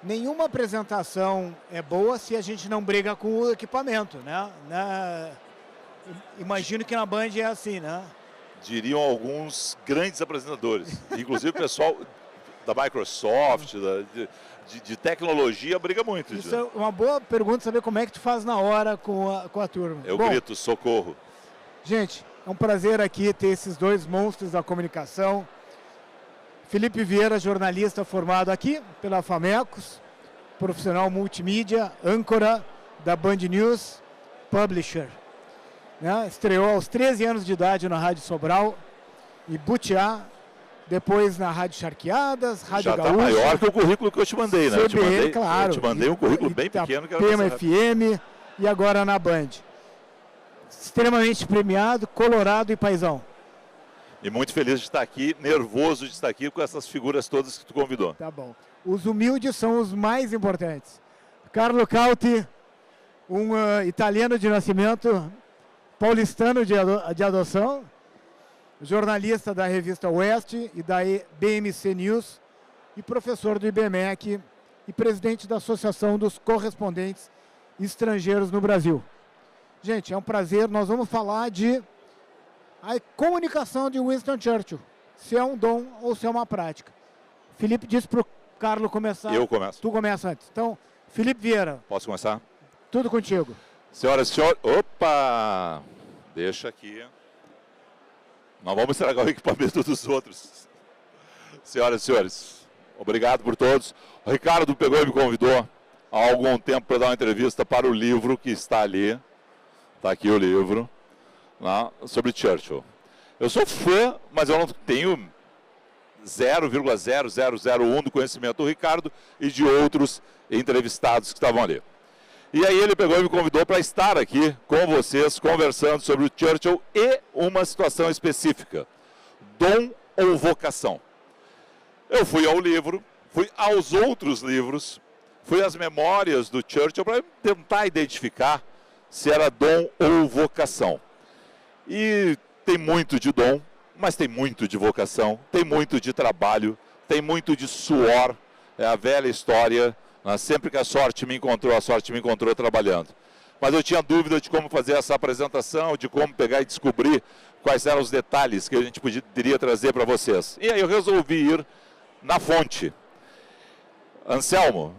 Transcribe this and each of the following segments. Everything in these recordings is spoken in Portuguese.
nenhuma apresentação é boa se a gente não briga com o equipamento, né? Imagino que na Band é assim, né? Diriam alguns grandes apresentadores, inclusive o pessoal da Microsoft, de tecnologia, briga muito. Isso é uma boa pergunta, saber como é que tu faz na hora com a turma. Eu grito, socorro. Gente, é um prazer aqui ter esses dois monstros da comunicação. Felipe Vieira, jornalista formado aqui pela Famecos, profissional multimídia, âncora da Band News, publisher. Né? Estreou aos 13 anos de idade na Rádio Sobral e Butiá, depois na Rádio Charqueadas, Rádio Gaúcha. Já está maior que o currículo que eu te mandei, né? Claro. Eu te mandei um currículo bem pequeno. Que era Pema FM e agora na Band. Extremamente premiado, colorado e paizão. E muito feliz de estar aqui, nervoso de estar aqui com essas figuras todas que tu convidou. Tá bom. Os humildes são os mais importantes. Carlo Cauti, um italiano de nascimento, paulistano de adoção, jornalista da revista Oeste e da BMC News e professor do IBMEC e presidente da Associação dos Correspondentes Estrangeiros no Brasil. Gente, é um prazer. Nós vamos falar de a comunicação de Winston Churchill, se é um dom ou se é uma prática. Felipe disse para o Carlo começar. Eu começo. Tu começa antes. Então, Felipe Vieira. Posso começar? Tudo contigo. Senhoras e senhores, opa! Deixa aqui. Não vamos estragar o equipamento dos outros. Senhoras e senhores, obrigado por todos. O Ricardo pegou e me convidou há algum tempo para dar uma entrevista para o livro que está ali. Está aqui o livro. Sobre Churchill. Eu sou fã, mas eu não tenho 0,0001 do conhecimento do Ricardo e de outros entrevistados que estavam ali. E aí ele pegou e me convidou para estar aqui com vocês, conversando sobre o Churchill e uma situação específica, dom ou vocação. Eu fui ao livro, fui aos outros livros, fui às memórias do Churchill para tentar identificar se era dom ou vocação. E tem muito de dom, mas tem muito de vocação, tem muito de trabalho, tem muito de suor. É a velha história, né? Sempre que a sorte me encontrou trabalhando. Mas eu tinha dúvida de como fazer essa apresentação, de como pegar e descobrir quais eram os detalhes que a gente poderia trazer para vocês. E aí eu resolvi ir na fonte. Anselmo,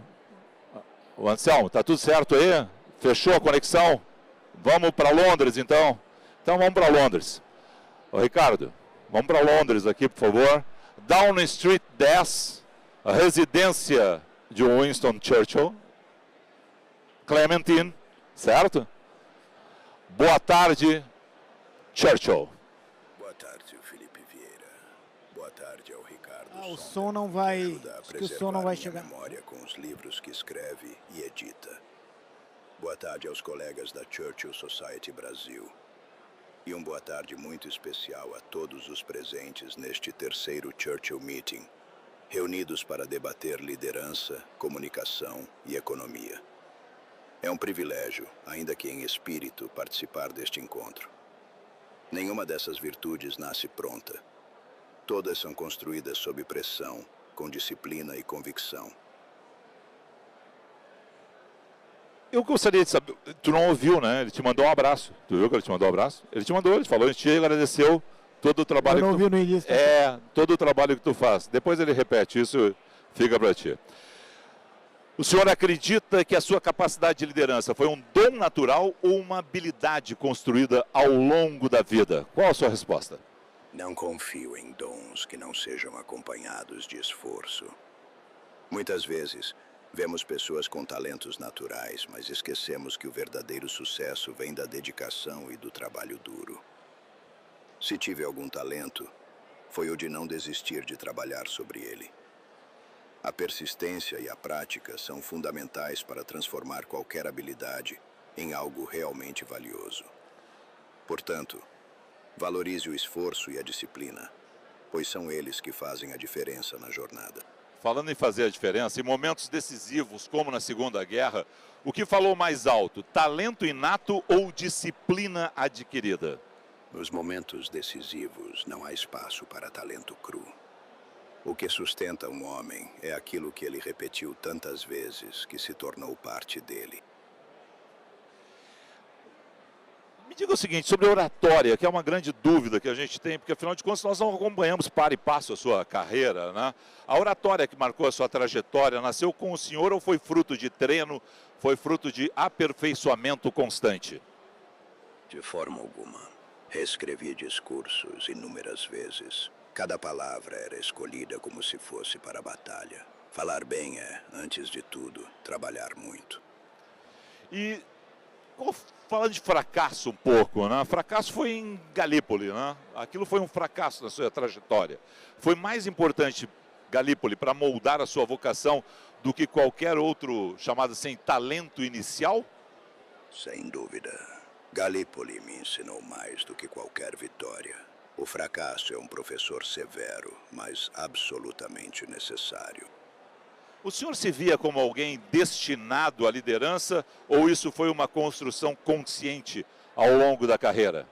tá tudo certo aí? Fechou a conexão? Vamos para Londres então? Então vamos para Londres. Ô, Ricardo, vamos para Londres aqui, por favor. Downing Street 10, a residência de Winston Churchill. Clementine, certo? Boa tarde, Churchill. Boa tarde, Felipe Vieira. Boa tarde ao Ricardo. O som não vai... Acho que o som não vai chegar. Memória com os livros que escreve e edita. Boa tarde aos colegas da Churchill Society Brasil. E boa tarde muito especial a todos os presentes neste terceiro Churchill Meeting, reunidos para debater liderança, comunicação e economia. É um privilégio, ainda que em espírito, participar deste encontro. Nenhuma dessas virtudes nasce pronta. Todas são construídas sob pressão, com disciplina e convicção. Eu gostaria de saber, tu não ouviu, né? Ele te mandou um abraço. Tu viu que ele te mandou um abraço? Ele te mandou, ele falou, ele te agradeceu todo o trabalho que tu... Eu não ouvi no início. Todo o trabalho que tu faz. Depois ele repete, isso fica para ti. O senhor acredita que a sua capacidade de liderança foi um dom natural ou uma habilidade construída ao longo da vida? Qual a sua resposta? Não confio em dons que não sejam acompanhados de esforço. Muitas vezes... vemos pessoas com talentos naturais, mas esquecemos que o verdadeiro sucesso vem da dedicação e do trabalho duro. Se tive algum talento, foi o de não desistir de trabalhar sobre ele. A persistência e a prática são fundamentais para transformar qualquer habilidade em algo realmente valioso. Portanto, valorize o esforço e a disciplina, pois são eles que fazem a diferença na jornada. Falando em fazer a diferença, em momentos decisivos, como na Segunda Guerra, o que falou mais alto, talento inato ou disciplina adquirida? Nos momentos decisivos, não há espaço para talento cru. O que sustenta um homem é aquilo que ele repetiu tantas vezes que se tornou parte dele. Me diga o seguinte, sobre a oratória, que é uma grande dúvida que a gente tem, porque afinal de contas nós não acompanhamos para e passo a sua carreira, né? A oratória que marcou a sua trajetória nasceu com o senhor ou foi fruto de treino, foi fruto de aperfeiçoamento constante? De forma alguma. Reescrevi discursos inúmeras vezes. Cada palavra era escolhida como se fosse para a batalha. Falar bem é, antes de tudo, trabalhar muito. E falando de fracasso um pouco, né? Fracasso foi em Galípoli, né? Aquilo foi um fracasso na sua trajetória. Foi mais importante Galípoli para moldar a sua vocação do que qualquer outro, chamado assim, talento inicial? Sem dúvida. Galípoli me ensinou mais do que qualquer vitória. O fracasso é um professor severo, mas absolutamente necessário. O senhor se via como alguém destinado à liderança ou isso foi uma construção consciente ao longo da carreira?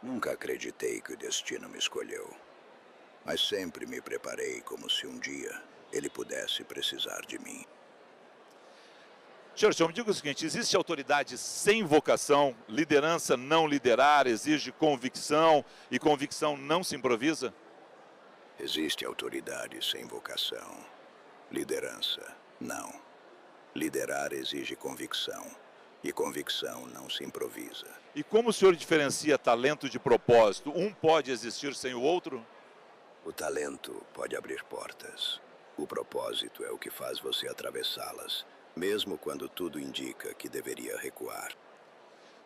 Nunca acreditei que o destino me escolheu, mas sempre me preparei como se um dia ele pudesse precisar de mim. Churchill, me diga o seguinte, existe autoridade sem vocação, liderança não liderar, exige convicção e convicção não se improvisa? Existe autoridade sem vocação, liderança não. Liderar exige convicção e convicção não se improvisa. E como o senhor diferencia talento de propósito? Um pode existir sem o outro? O talento pode abrir portas. O propósito é o que faz você atravessá-las, mesmo quando tudo indica que deveria recuar.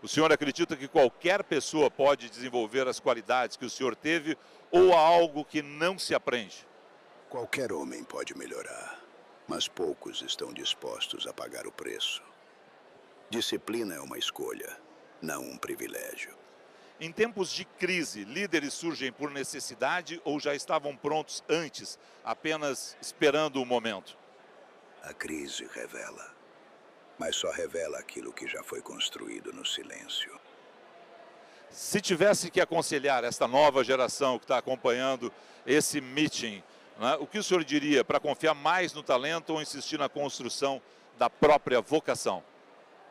O senhor acredita que qualquer pessoa pode desenvolver as qualidades que o senhor teve ou há algo que não se aprende? Qualquer homem pode melhorar, mas poucos estão dispostos a pagar o preço. Disciplina é uma escolha, não um privilégio. Em tempos de crise, líderes surgem por necessidade ou já estavam prontos antes, apenas esperando o momento? A crise revela, mas só revela aquilo que já foi construído no silêncio. Se tivesse que aconselhar esta nova geração que está acompanhando esse meeting, né, o que o senhor diria para confiar mais no talento ou insistir na construção da própria vocação?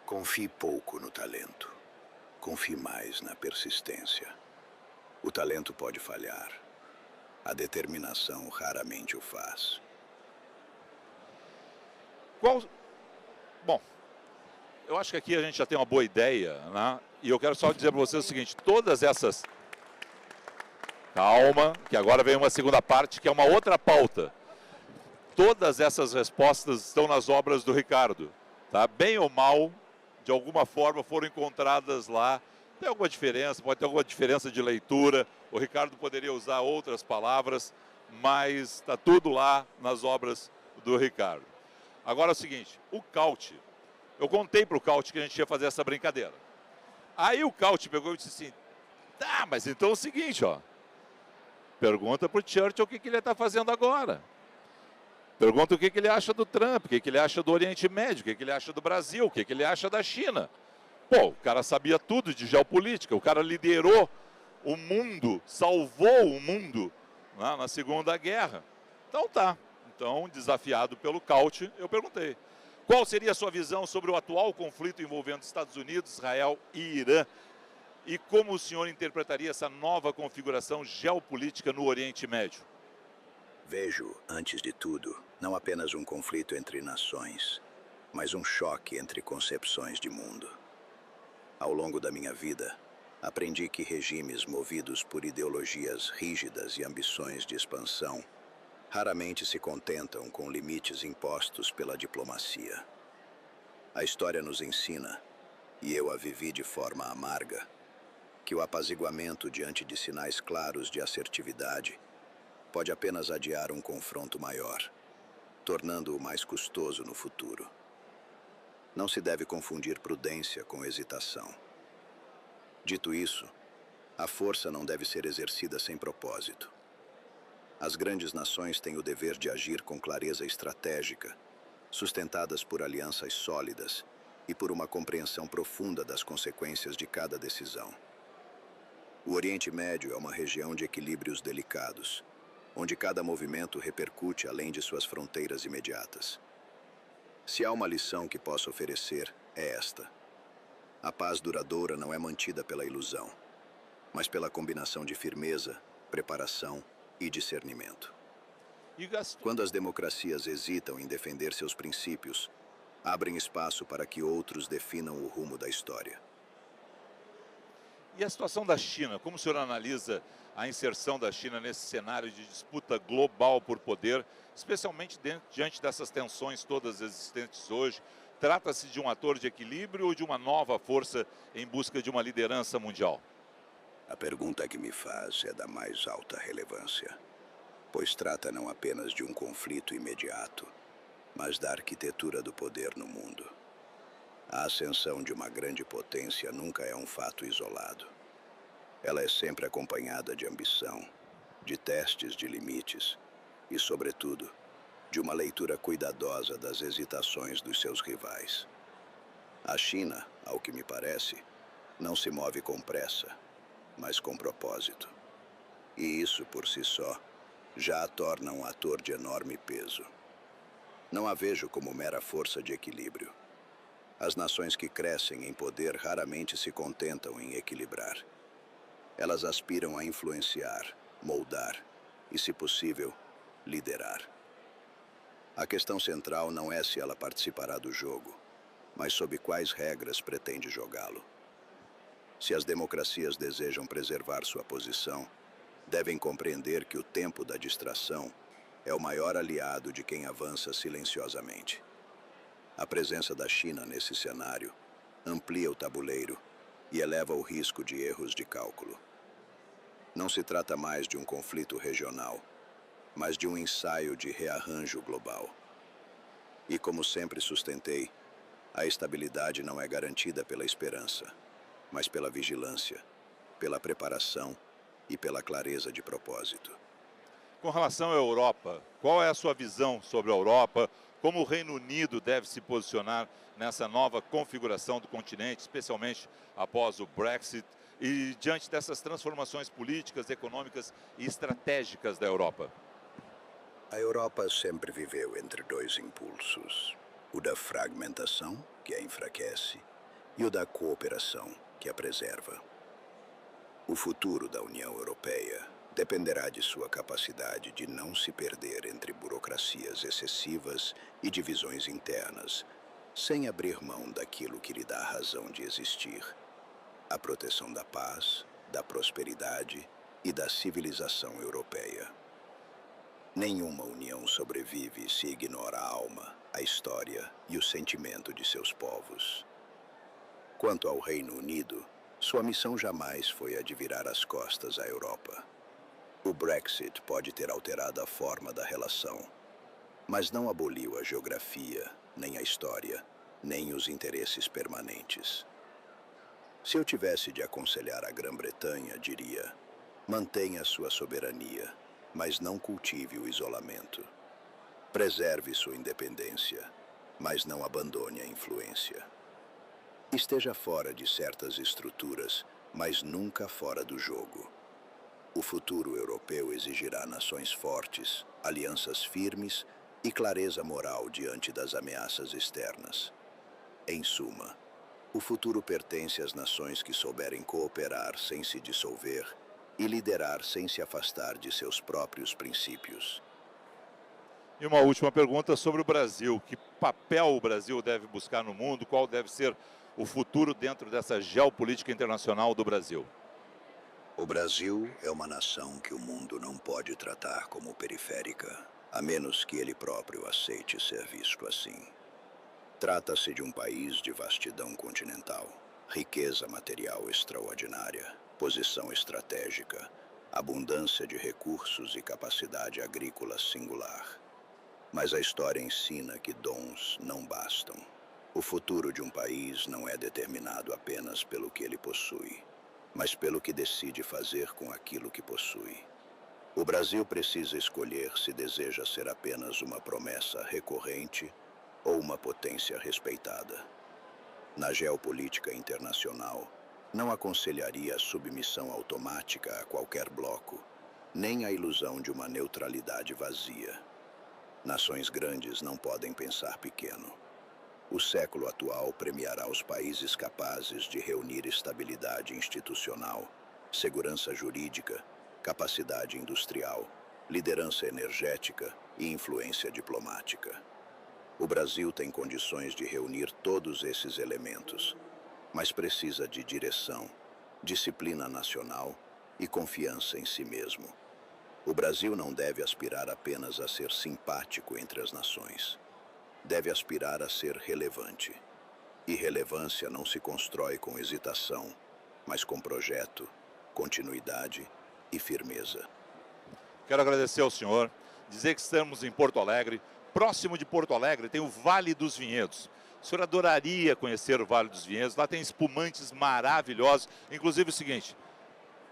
Confie pouco no talento. Confie mais na persistência. O talento pode falhar. A determinação raramente o faz. Bom, eu acho que aqui a gente já tem uma boa ideia, né? E eu quero só dizer para vocês o seguinte, todas essas... Calma, que agora vem uma segunda parte, que é uma outra pauta. Todas essas respostas estão nas obras do Ricardo, tá? Bem ou mal, de alguma forma foram encontradas lá. Tem alguma diferença, pode ter alguma diferença de leitura. O Ricardo poderia usar outras palavras, mas está tudo lá nas obras do Ricardo. Agora é o seguinte, o Caute, eu contei para o Caute que a gente ia fazer essa brincadeira. Aí o Caute pegou e disse assim, tá, mas então é o seguinte, ó. Pergunta para o Churchill o que ele está fazendo agora. Pergunta o que ele acha do Trump, o que ele acha do Oriente Médio, o que ele acha do Brasil, o que ele acha da China. Pô, o cara sabia tudo de geopolítica, o cara liderou o mundo, salvou o mundo, né, na Segunda Guerra. Então tá. Então, desafiado pelo Caute, eu perguntei. Qual seria a sua visão sobre o atual conflito envolvendo Estados Unidos, Israel e Irã? E como o senhor interpretaria essa nova configuração geopolítica no Oriente Médio? Vejo, antes de tudo, não apenas um conflito entre nações, mas um choque entre concepções de mundo. Ao longo da minha vida, aprendi que regimes movidos por ideologias rígidas e ambições de expansão raramente se contentam com limites impostos pela diplomacia. A história nos ensina, e eu a vivi de forma amarga, que o apaziguamento diante de sinais claros de assertividade pode apenas adiar um confronto maior, tornando-o mais custoso no futuro. Não se deve confundir prudência com hesitação. Dito isso, a força não deve ser exercida sem propósito. As grandes nações têm o dever de agir com clareza estratégica, sustentadas por alianças sólidas e por uma compreensão profunda das consequências de cada decisão. O Oriente Médio é uma região de equilíbrios delicados, onde cada movimento repercute além de suas fronteiras imediatas. Se há uma lição que posso oferecer, é esta. A paz duradoura não é mantida pela ilusão, mas pela combinação de firmeza, preparação e discernimento. Quando as democracias hesitam em defender seus princípios, abrem espaço para que outros definam o rumo da história. E a situação da China, como o senhor analisa a inserção da China nesse cenário de disputa global por poder, especialmente diante dessas tensões todas existentes hoje? Trata-se de um ator de equilíbrio ou de uma nova força em busca de uma liderança mundial? A pergunta que me faz é da mais alta relevância, pois trata não apenas de um conflito imediato, mas da arquitetura do poder no mundo. A ascensão de uma grande potência nunca é um fato isolado. Ela é sempre acompanhada de ambição, de testes de limites e, sobretudo, de uma leitura cuidadosa das hesitações dos seus rivais. A China, ao que me parece, não se move com pressa, mas com propósito. E isso, por si só, já a torna um ator de enorme peso. Não a vejo como mera força de equilíbrio. As nações que crescem em poder raramente se contentam em equilibrar. Elas aspiram a influenciar, moldar e, se possível, liderar. A questão central não é se ela participará do jogo, mas sob quais regras pretende jogá-lo. Se as democracias desejam preservar sua posição, devem compreender que o tempo da distração é o maior aliado de quem avança silenciosamente. A presença da China nesse cenário amplia o tabuleiro e eleva o risco de erros de cálculo. Não se trata mais de um conflito regional, mas de um ensaio de rearranjo global. E como sempre sustentei, a estabilidade não é garantida pela esperança, mas pela vigilância, pela preparação e pela clareza de propósito. Com relação à Europa, qual é a sua visão sobre a Europa? Como o Reino Unido deve se posicionar nessa nova configuração do continente, especialmente após o Brexit e diante dessas transformações políticas, econômicas e estratégicas da Europa? A Europa sempre viveu entre dois impulsos: o da fragmentação, que a enfraquece, e o da cooperação, que a preserva. O futuro da União Europeia dependerá de sua capacidade de não se perder entre burocracias excessivas e divisões internas, sem abrir mão daquilo que lhe dá a razão de existir: a proteção da paz, da prosperidade e da civilização europeia. Nenhuma união sobrevive se ignora a alma, a história e o sentimento de seus povos. Quanto ao Reino Unido, sua missão jamais foi a de virar as costas à Europa. O Brexit pode ter alterado a forma da relação, mas não aboliu a geografia, nem a história, nem os interesses permanentes. Se eu tivesse de aconselhar a Grã-Bretanha, diria: mantenha sua soberania, mas não cultive o isolamento. Preserve sua independência, mas não abandone a influência. Esteja fora de certas estruturas, mas nunca fora do jogo. O futuro europeu exigirá nações fortes, alianças firmes e clareza moral diante das ameaças externas. Em suma, o futuro pertence às nações que souberem cooperar sem se dissolver e liderar sem se afastar de seus próprios princípios. E uma última pergunta sobre o Brasil. Que papel o Brasil deve buscar no mundo? Qual deve ser o futuro dentro dessa geopolítica internacional do Brasil? O Brasil é uma nação que o mundo não pode tratar como periférica, a menos que ele próprio aceite ser visto assim. Trata-se de um país de vastidão continental, riqueza material extraordinária, posição estratégica, abundância de recursos e capacidade agrícola singular. Mas a história ensina que dons não bastam. O futuro de um país não é determinado apenas pelo que ele possui, mas pelo que decide fazer com aquilo que possui. O Brasil precisa escolher se deseja ser apenas uma promessa recorrente ou uma potência respeitada. Na geopolítica internacional, não aconselharia a submissão automática a qualquer bloco, nem a ilusão de uma neutralidade vazia. Nações grandes não podem pensar pequeno. O século atual premiará os países capazes de reunir estabilidade institucional, segurança jurídica, capacidade industrial, liderança energética e influência diplomática. O Brasil tem condições de reunir todos esses elementos, mas precisa de direção, disciplina nacional e confiança em si mesmo. O Brasil não deve aspirar apenas a ser simpático entre as nações. Deve aspirar a ser relevante. E relevância não se constrói com hesitação, mas com projeto, continuidade e firmeza. Quero agradecer ao senhor, dizer que estamos em Porto Alegre. Próximo de Porto Alegre tem o Vale dos Vinhedos. O senhor adoraria conhecer o Vale dos Vinhedos. Lá tem espumantes maravilhosos. Inclusive o seguinte,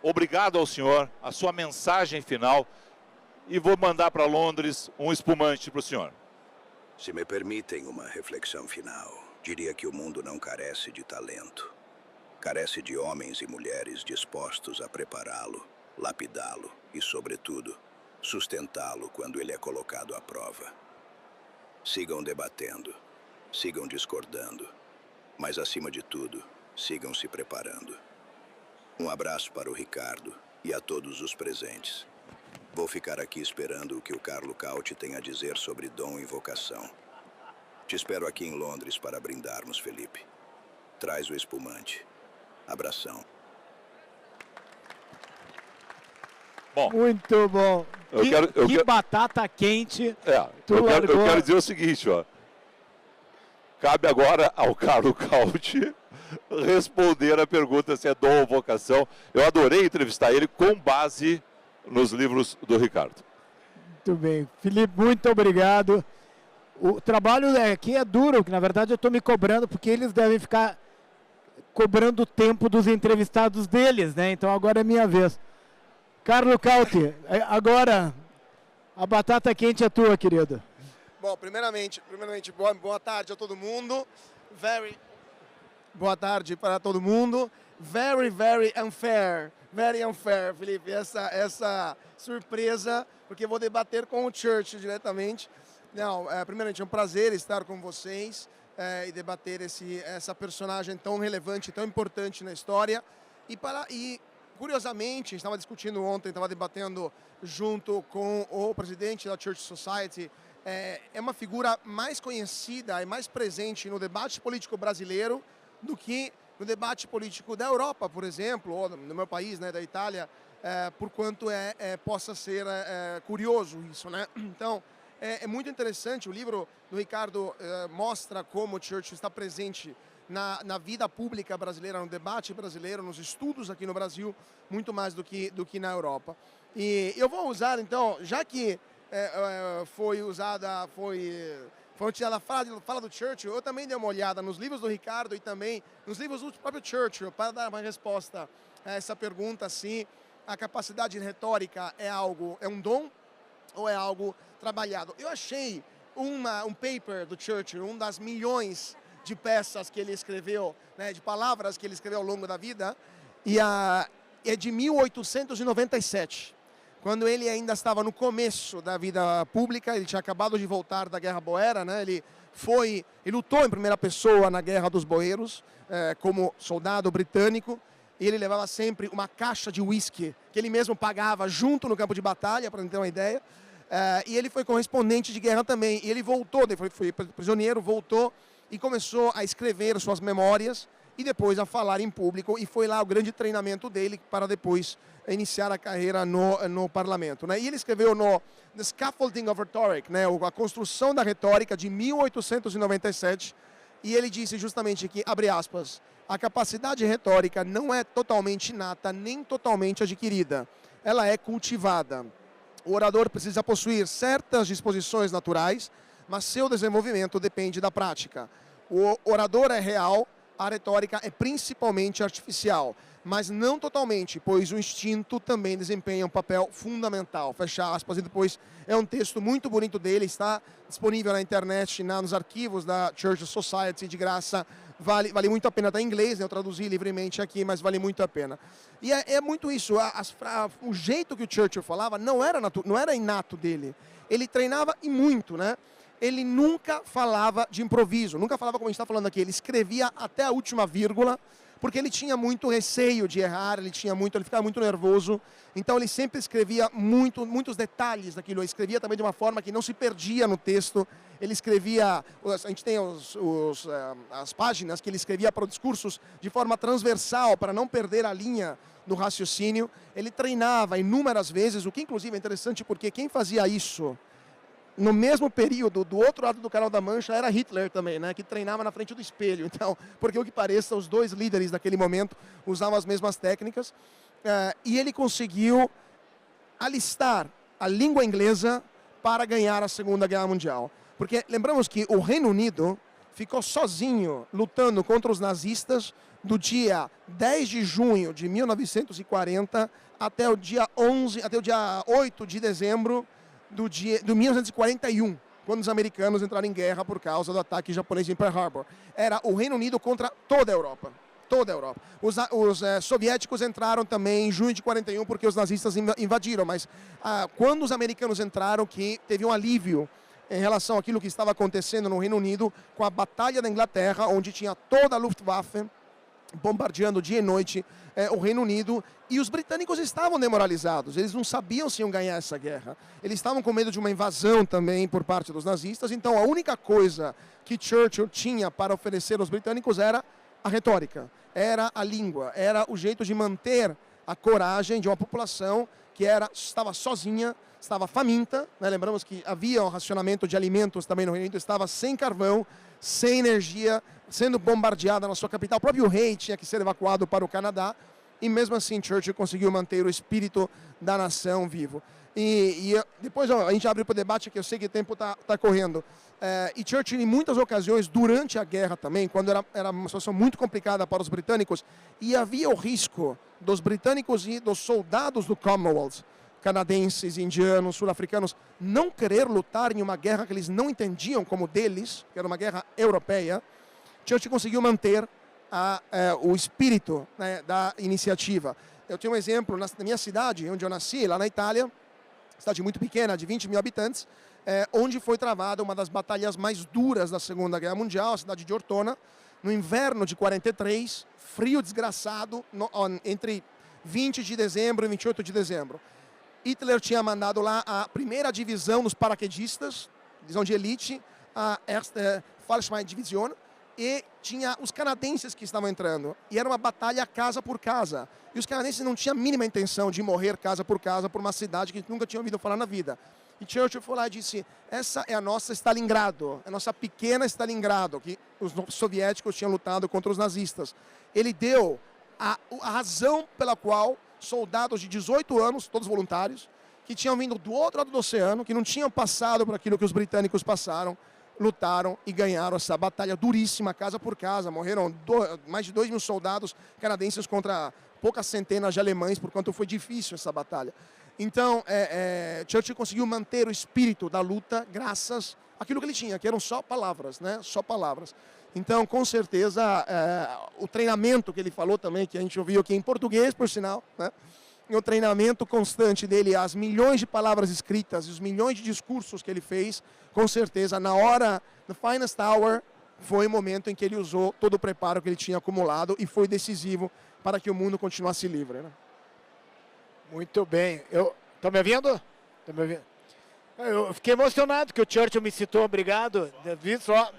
obrigado ao senhor, a sua mensagem final. E vou mandar para Londres um espumante para o senhor. Se me permitem uma reflexão final, diria que o mundo não carece de talento. Carece de homens e mulheres dispostos a prepará-lo, lapidá-lo e, sobretudo, sustentá-lo quando ele é colocado à prova. Sigam debatendo, sigam discordando, mas, acima de tudo, sigam se preparando. Um abraço para o Ricardo e a todos os presentes. Vou ficar aqui esperando o que o Carlo Cauti tem a dizer sobre dom e vocação. Te espero aqui em Londres para brindarmos, Felipe. Traz o espumante. Abração. Bom, Muito bom. Que batata quente. Eu quero dizer o seguinte, ó. Cabe agora ao Carlo Cauti responder a pergunta se é dom ou vocação. Eu adorei entrevistar ele com base nos livros do Ricardo. Muito bem. Felipe, muito obrigado. O trabalho aqui é duro, que na verdade eu estou me cobrando, porque eles devem ficar cobrando o tempo dos entrevistados deles, né? Então agora é minha vez. Carlo Cauti, agora a batata quente é tua, querido. Bom, primeiramente, boa tarde a todo mundo. Boa tarde para todo mundo. Very unfair, Felipe, essa surpresa, porque vou debater com o Churchill diretamente. Não, primeiramente é um prazer estar com vocês e debater essa personagem tão relevante, tão importante na história. E curiosamente, estava discutindo ontem, estava debatendo junto com o presidente da Church Society, é uma figura mais conhecida e mais presente no debate político brasileiro do que no debate político da Europa, por exemplo, ou no meu país, né, da Itália, por quanto possa ser curioso isso, né? Então, é muito interessante. O livro do Ricardo mostra como o Churchill está presente na vida pública brasileira, no debate brasileiro, nos estudos aqui no Brasil, muito mais do que na Europa. E eu vou usar, então, já que foi tirada a fala do Churchill, eu também dei uma olhada nos livros do Ricardo e também nos livros do próprio Churchill para dar uma resposta a essa pergunta, se a capacidade retórica é um dom ou é algo trabalhado. Eu achei um paper do Churchill, um das milhões de peças que ele escreveu, né, de palavras que ele escreveu ao longo da vida, e é de 1897. Quando ele ainda estava no começo da vida pública, ele tinha acabado de voltar da Guerra Boera, né? Ele lutou em primeira pessoa na Guerra dos Boeros, como soldado britânico, e ele levava sempre uma caixa de uísque, que ele mesmo pagava junto no campo de batalha, para ter uma ideia, e ele foi correspondente de guerra também, e ele voltou, foi prisioneiro, voltou e começou a escrever suas memórias, e depois a falar em público, e foi lá o grande treinamento dele para depois iniciar a carreira no parlamento, né? E ele escreveu no The Scaffolding of Rhetoric, né, a construção da retórica, de 1897, e ele disse justamente que, abre aspas, a capacidade retórica não é totalmente inata nem totalmente adquirida, ela é cultivada. O orador precisa possuir certas disposições naturais, mas seu desenvolvimento depende da prática. O orador é real, a retórica é principalmente artificial. mas não totalmente, pois o instinto também desempenha um papel fundamental. Fecha aspas, e depois é um texto muito bonito dele, está disponível na internet, nos arquivos da Church Society, de graça. Vale muito a pena, está em inglês, né? Eu traduzi livremente aqui, mas vale muito a pena. E é muito isso, o jeito que o Churchill falava não era inato dele. Ele treinava e muito, né? Ele nunca falava de improviso, nunca falava como a gente está falando aqui. Ele escrevia até a última vírgula, porque ele tinha muito receio de errar, ele ficava muito nervoso. Então ele sempre escrevia muitos detalhes daquilo. Ele escrevia também de uma forma que não se perdia no texto. Ele escrevia, a gente tem as páginas que ele escrevia para os discursos de forma transversal, para não perder a linha do raciocínio. Ele treinava inúmeras vezes, o que inclusive é interessante porque quem fazia isso no mesmo período, do outro lado do Canal da Mancha, era Hitler também, né, que treinava na frente do espelho. Então, porque o que pareça, os dois líderes daquele momento usavam as mesmas técnicas. E ele conseguiu alistar a língua inglesa para ganhar a Segunda Guerra Mundial. Porque lembramos que o Reino Unido ficou sozinho lutando contra os nazistas do dia 10 de junho de 1940 até o dia 8 de dezembro de 1941, quando os americanos entraram em guerra por causa do ataque japonês em Pearl Harbor. Era o Reino Unido contra toda a Europa. Toda a Europa. Os soviéticos entraram também em junho de 41 porque os nazistas invadiram, mas quando os americanos entraram, que teve um alívio em relação àquilo que estava acontecendo no Reino Unido com a Batalha da Inglaterra, onde tinha toda a Luftwaffe bombardeando dia e noite o Reino Unido, e os britânicos estavam demoralizados, eles não sabiam se iam ganhar essa guerra, eles estavam com medo de uma invasão também por parte dos nazistas. Então a única coisa que Churchill tinha para oferecer aos britânicos era a retórica, era a língua, era o jeito de manter a coragem de uma população que estava sozinha, estava faminta, né? Lembramos que havia um racionamento de alimentos também no Reino Unido, estava sem carvão, sem energia, sendo bombardeada na sua capital. O próprio rei tinha que ser evacuado para o Canadá, e mesmo assim Churchill conseguiu manter o espírito da nação vivo. E depois a gente abre para o debate, que eu sei que o tempo está correndo. E Churchill, em muitas ocasiões, durante a guerra também, quando era uma situação muito complicada para os britânicos, e havia o risco dos britânicos e dos soldados do Commonwealth, canadenses, indianos, sul-africanos, não querer lutar em uma guerra que eles não entendiam como deles, que era uma guerra europeia. Churchill conseguiu manter o espírito, né, da iniciativa. Eu tenho um exemplo na minha cidade, onde eu nasci, lá na Itália, cidade muito pequena, de 20 mil habitantes, onde foi travada uma das batalhas mais duras da Segunda Guerra Mundial, a cidade de Ortona, no inverno de 43, frio desgraçado, entre 20 de dezembro e 28 de dezembro. Hitler tinha mandado lá a primeira divisão dos paraquedistas, divisão de elite, a Erste Fallschirmdivision, e tinha os canadenses que estavam entrando. E era uma batalha casa por casa. E os canadenses não tinham a mínima intenção de morrer casa por uma cidade que nunca tinham ouvido falar na vida. E Churchill foi lá e disse, essa é a nossa Stalingrado, a nossa pequena Stalingrado, que os soviéticos tinham lutado contra os nazistas. Ele deu a razão pela qual soldados de 18 anos, todos voluntários, que tinham vindo do outro lado do oceano, que não tinham passado por aquilo que os britânicos passaram, lutaram e ganharam essa batalha duríssima, casa por casa. Morreram mais de 2 mil soldados canadenses contra poucas centenas de alemães, por quanto foi difícil essa batalha. Então, Churchill conseguiu manter o espírito da luta graças àquilo que ele tinha, que eram só palavras, né? Só palavras. Então, com certeza, o treinamento que ele falou também, que a gente ouviu aqui em português, por sinal, né? E o treinamento constante dele, as milhões de palavras escritas, os milhões de discursos que ele fez, com certeza, na hora, no finest hour, foi o momento em que ele usou todo o preparo que ele tinha acumulado e foi decisivo para que o mundo continuasse livre, né? Muito bem. Tá me ouvindo? Tá me ouvindo? Eu fiquei emocionado que o Churchill me citou, obrigado. Vi só.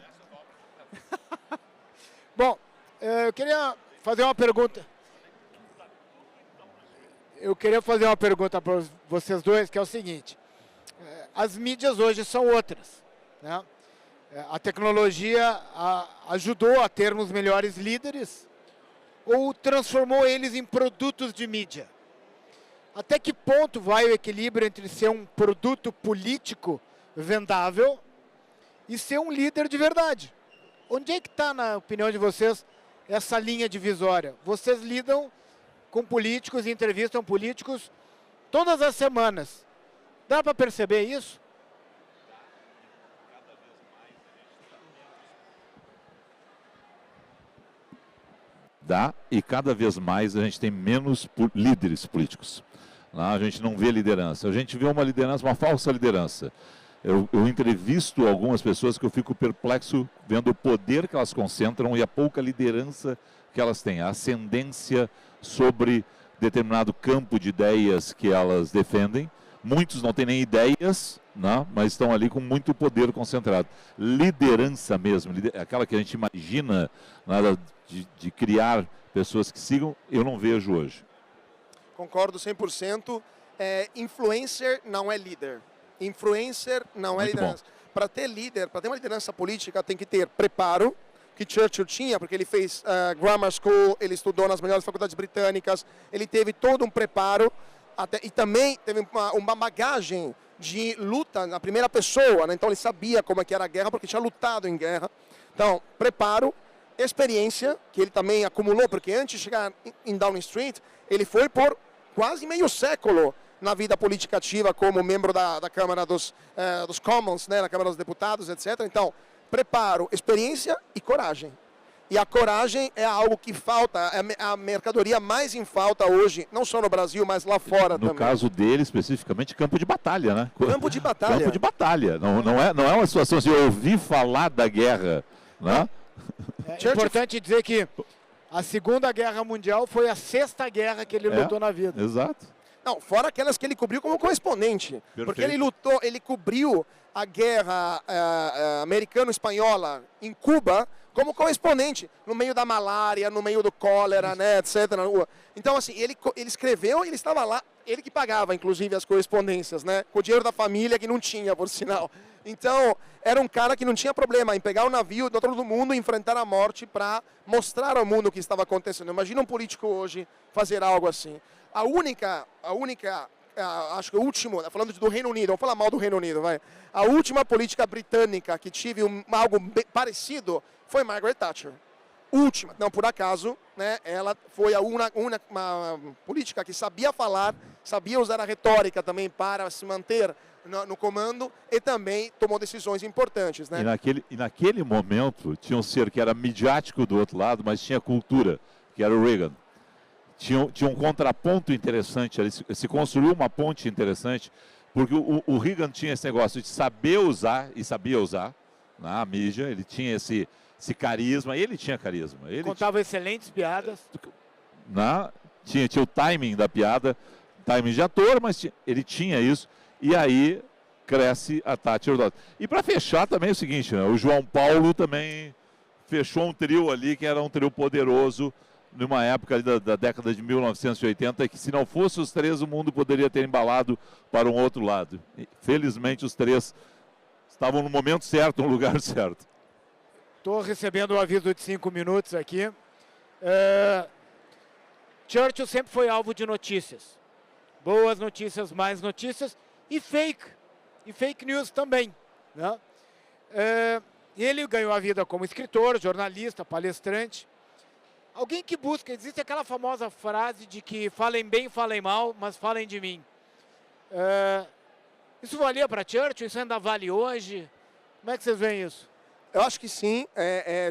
Bom, eu queria fazer uma pergunta. Eu queria fazer uma pergunta para vocês dois, que é o seguinte. As mídias hoje são outras, né? A tecnologia ajudou a termos melhores líderes ou transformou eles em produtos de mídia? Até que ponto vai o equilíbrio entre ser um produto político vendável e ser um líder de verdade? Onde é que está, na opinião de vocês, essa linha divisória? Vocês lidam com políticos, entrevistam políticos todas as semanas. Dá para perceber isso? Dá, e cada vez mais a gente tem menos líderes políticos. A gente não vê liderança. A gente vê uma liderança, uma falsa liderança. Eu entrevisto algumas pessoas que eu fico perplexo vendo o poder que elas concentram e a pouca liderança que elas têm, a ascendência sobre determinado campo de ideias que elas defendem. Muitos não têm nem ideias, né, mas estão ali com muito poder concentrado. Liderança mesmo, aquela que a gente imagina, né, de criar pessoas que sigam, eu não vejo hoje. Concordo 100%. Influencer não é líder. Influencer não é liderança. Para ter líder, para ter uma liderança política, tem que ter preparo, que Churchill tinha, porque ele fez grammar school, ele estudou nas melhores faculdades britânicas, ele teve todo um preparo, e também teve uma bagagem de luta na primeira pessoa, né? Então ele sabia como é que era a guerra, porque tinha lutado em guerra. Então, preparo, experiência, que ele também acumulou, porque antes de chegar em Downing Street, ele foi por quase meio século na vida política ativa como membro da Câmara dos Commons, né, na Câmara dos Deputados, etc. Então, preparo, experiência e coragem. E a coragem é algo que falta, é a mercadoria mais em falta hoje, não só no Brasil, mas lá fora também. No caso dele, especificamente, campo de batalha, né? Campo de batalha. Campo de batalha. Não é uma situação de ouvir falar da guerra, né? É importante dizer que a Segunda Guerra Mundial foi a 6ª guerra que ele lutou na vida. Exato. Não, fora aquelas que ele cobriu como correspondente. Perfeito. Porque ele cobriu a guerra americano-espanhola em Cuba como correspondente, no meio da malária, no meio do cólera, né, etc. Então, assim, ele escreveu e ele estava lá, ele que pagava, inclusive, as correspondências, né, com o dinheiro da família, que não tinha, por sinal. Então, era um cara que não tinha problema em pegar o navio do outro mundo e enfrentar a morte para mostrar ao mundo o que estava acontecendo. Imagina um político hoje fazer algo assim. A única, acho que o último, falando do Reino Unido, vamos falar mal do Reino Unido, vai. A última política britânica que tive algo parecido foi Margaret Thatcher. Última, não por acaso, né? Ela foi uma política que sabia falar, sabia usar a retórica também para se manter no comando e também tomou decisões importantes, né? E naquele momento tinha um ser que era midiático do outro lado, mas tinha cultura, que era o Reagan. Tinha um contraponto interessante ali, se construiu uma ponte interessante, porque o Reagan tinha esse negócio de saber usar, e sabia usar, na mídia, ele tinha esse carisma, ele tinha carisma. Ele contava excelentes piadas. Tinha o timing da piada, timing de ator, mas ele tinha isso, e aí cresce a Thatcher. E para fechar também é o seguinte, né, o João Paulo também fechou um trio ali, que era um trio poderoso, numa época ali da década de 1980, que se não fosse os três, o mundo poderia ter embalado para um outro lado. E, felizmente, os três estavam no momento certo, no lugar certo. Estou recebendo o aviso de 5 minutos aqui. Churchill sempre foi alvo de notícias. Boas notícias, mais notícias e fake news também, né? Ele ganhou a vida como escritor, jornalista, palestrante. Alguém que busca, existe aquela famosa frase de que falem bem, falem mal, mas falem de mim. Isso valia para Churchill? Isso ainda vale hoje? Como é que vocês veem isso? Eu acho que sim.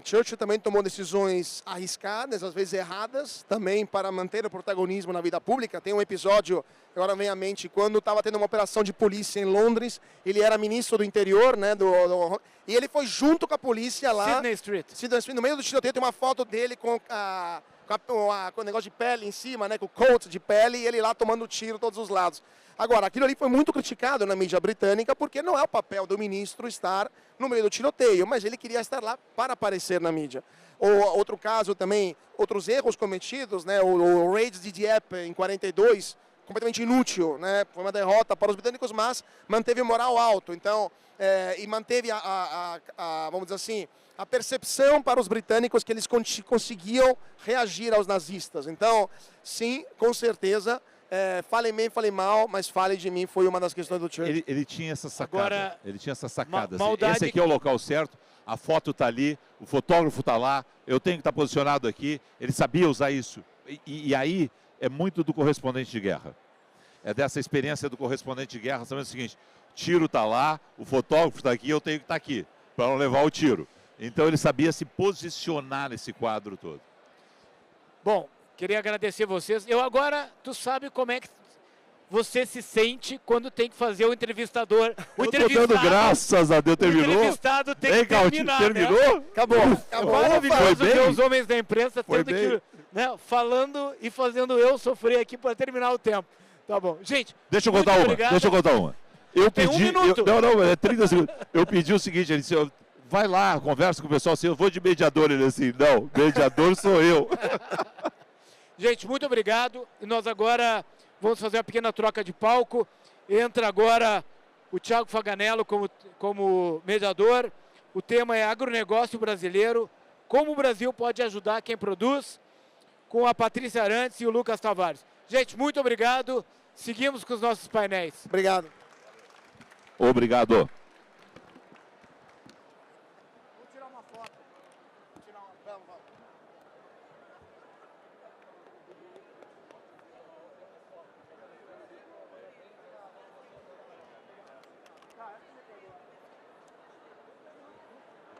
Churchill também tomou decisões arriscadas, às vezes erradas, também para manter o protagonismo na vida pública. Tem um episódio, agora vem à mente, quando estava tendo uma operação de polícia em Londres, ele era ministro do interior, né, e ele foi junto com a polícia lá. Sydney Street, no meio do tiroteio tem uma foto dele com o negócio de pele em cima, né, com o coat de pele, e ele lá tomando tiro todos os lados. Agora, aquilo ali foi muito criticado na mídia britânica, porque não é o papel do ministro estar no meio do tiroteio, mas ele queria estar lá para aparecer na mídia. Outro caso também, outros erros cometidos, né, o raid de Dieppe em 42, completamente inútil, né, foi uma derrota para os britânicos, mas manteve o moral alto, então, e manteve vamos dizer assim, a percepção para os britânicos que eles conseguiam reagir aos nazistas. Então, sim, com certeza, falem bem, falem mal, mas falem de mim, foi uma das questões do Churchill. Ele tinha essa sacada. Agora, ele tinha essa sacada. Maldade... Esse aqui é o local certo, a foto está ali, o fotógrafo está lá, eu tenho que estar posicionado aqui. Ele sabia usar isso. E aí, é muito do correspondente de guerra. É dessa experiência do correspondente de guerra, sabendo o seguinte, o tiro está lá, o fotógrafo está aqui, eu tenho que estar aqui, para não levar o tiro. Então ele sabia se posicionar nesse quadro todo. Bom, queria agradecer vocês. Eu agora, tu sabe como é que você se sente quando tem que fazer o entrevistador. O eu tô dando graças a Deus, terminou. O entrevistado tem Ei, que terminar, terminou? né? Acabou. É maravilhoso ver os homens da imprensa Foi tendo que, né, falando e fazendo eu sofrer aqui para terminar o tempo. Tá bom. Gente, deixa eu muito contar uma. obrigado. Deixa eu contar uma. Eu Tem pedi, um minuto. não, é 30 segundos. Eu pedi o seguinte, ele disse, vai lá, conversa com o pessoal assim, eu vou de mediador. Ele assim, não, mediador sou eu. Gente, muito obrigado. E nós agora vamos fazer uma pequena troca de palco. Entra agora o Thiago Faganello como mediador. O tema é agronegócio brasileiro. Como o Brasil pode ajudar quem produz, com a Patrícia Arantes e o Lucas Tavares. Gente, muito obrigado. Seguimos com os nossos painéis. Obrigado. Obrigado. Vou tirar uma foto. Vamos. Tá,